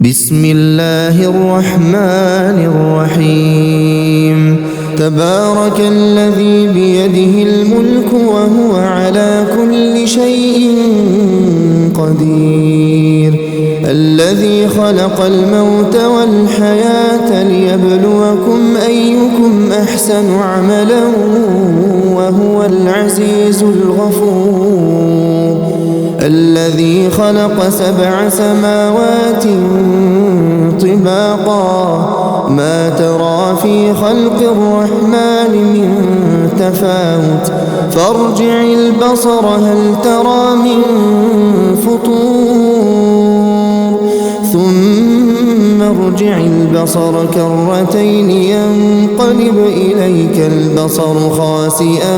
بسم الله الرحمن الرحيم تبارك الذي بيده الملك وهو على كل شيء قدير الذي خلق الموت والحياة ليبلوكم أيكم أحسن عملا وهو العزيز الغفور الذي خلق 7 سماوات طباقا ما ترى في خلق الرحمن من تفاوت فارجع البصر هل ترى من فطور ثم ارجع البصر كرتين ينقلب إليك البصر خاسئا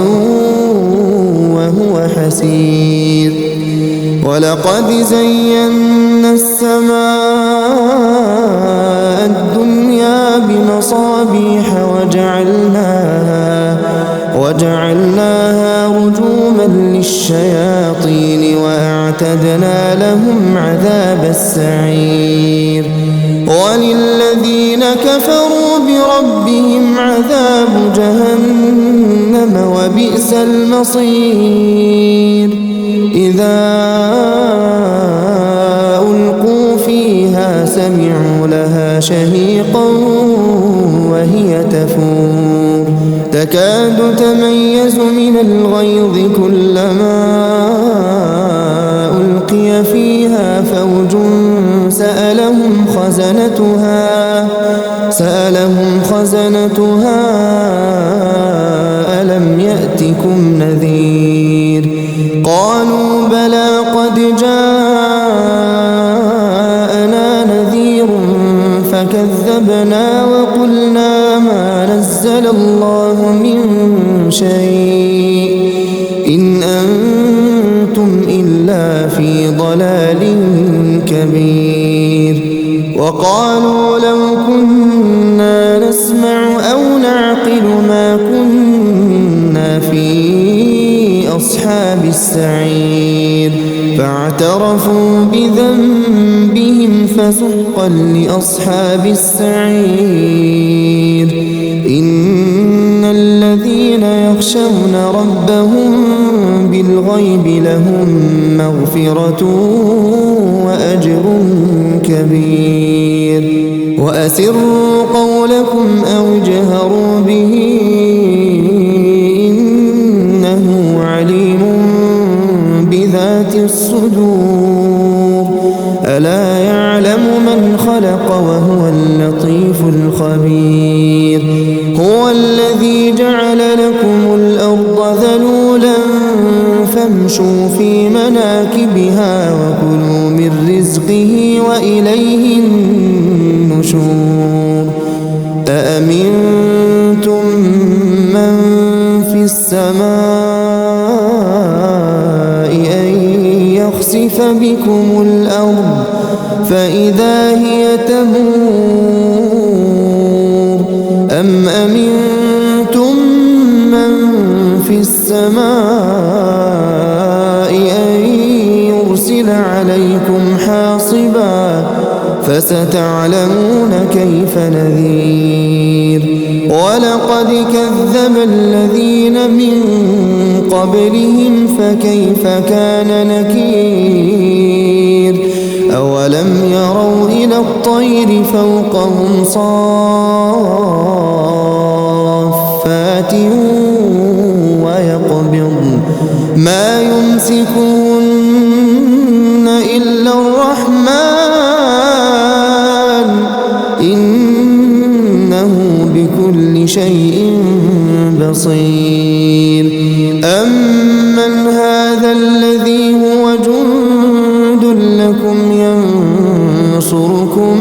وهو حسير ولقد زينا السماء الدنيا بمصابيح وجعلناها رجوما للشياطين وأعتدنا لهم عذاب السعير وللذين كفروا بربهم عذاب جهنم وبئس المصير إذا ألقوا فيها سمعوا لها شهيقا وهي تفور تكاد تميز من الغيظ كلما ألقي فيها فوج سألهم خزنتها ألم يأتكم نذير قالوا بلى قد جاءنا نذير فكذبنا وقلنا ما نزل الله من شيء إن أنتم إلا في ضلال كبير وقالوا لو كنا نسمع أو نعقل ما كنا في أصحاب السعير فاعترفوا بذنبهم فسحقا لأصحاب السعير إن الذين يخشون ربهم بالغيب لهم مغفرة وأجر كبير وأسروا قولكم أو اجهروا به إنه عليم بذات الصدور ألا يعلم من خلق وهو اللطيف الخبير هو الذي جعل لكم الأرض ذلولا فامشوا في مناكبها وكلوا من رزقه وإليه النشور أأمنتم من في السماء أن يخسف بكم الأرض فإذا هي تمور أم أمنتم من في السماء أن يرسل عليكم حاصبا فستعلمون كيف نذير ولقد كذب الذين من قبلهم فكيف كان نكير أولم يروا إلى الطير فوقهم صافات ويقبض ما يمسكهن إلا الرحمن إنه بكل شيء بصير أمن هذا الذي هو جند لكم ينصركم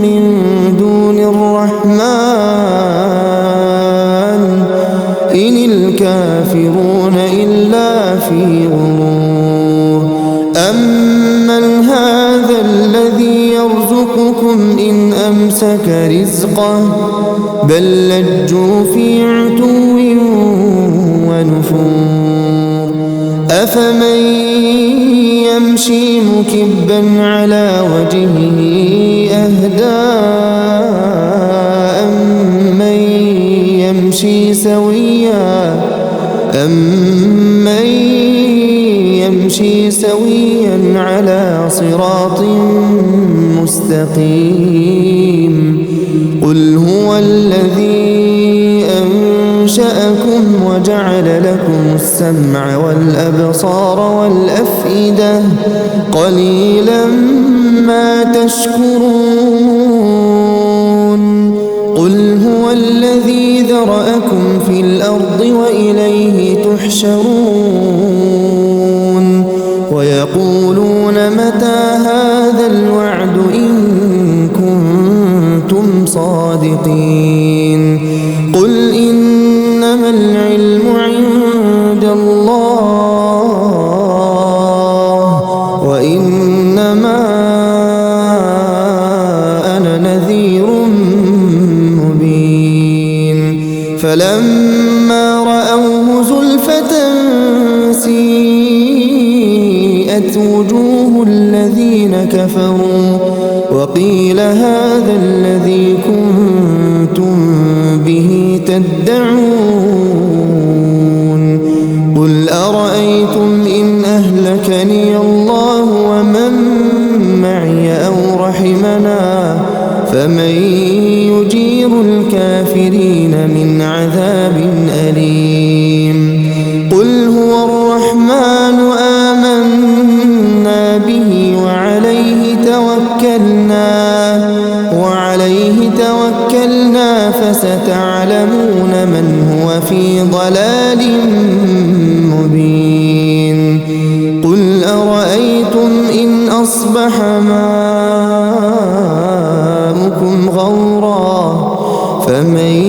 من دون الرحمن إن الكافرون إلا في غرور أمن هذا الذي يرزقكم إن أمسك رزقه بل لجوا في عتو ونفور أفمن يمشي مكبا على وجهه أهدى أمن يمشي سويا على صراط مستقيم قل هو الذي أنشأكم وجعل لكم السمع والأبصار والأفئدة قليلا ما تشكرون قل هو الذي ذرأكم في الأرض وإليه تحشرون ويقولون متى هذا الوعد إن كنتم صادقين قل إنما العلم عند الله وإنما أنا نذير مبين فلما رأوه زلفة سيئت وجوه الذين كفروا وقيل هذا الذي كنتم به تدعون قل أرأيتم إن أهلكني الله ومن معي أو رحمنا فمن يجير الكافرين من عذاب أليم قل هو الرحمن آمنا به وعليه توكلنا فستعلمون من هو في ضلال مبين قل أرأيتم إن أصبح ماؤكم غورا فمن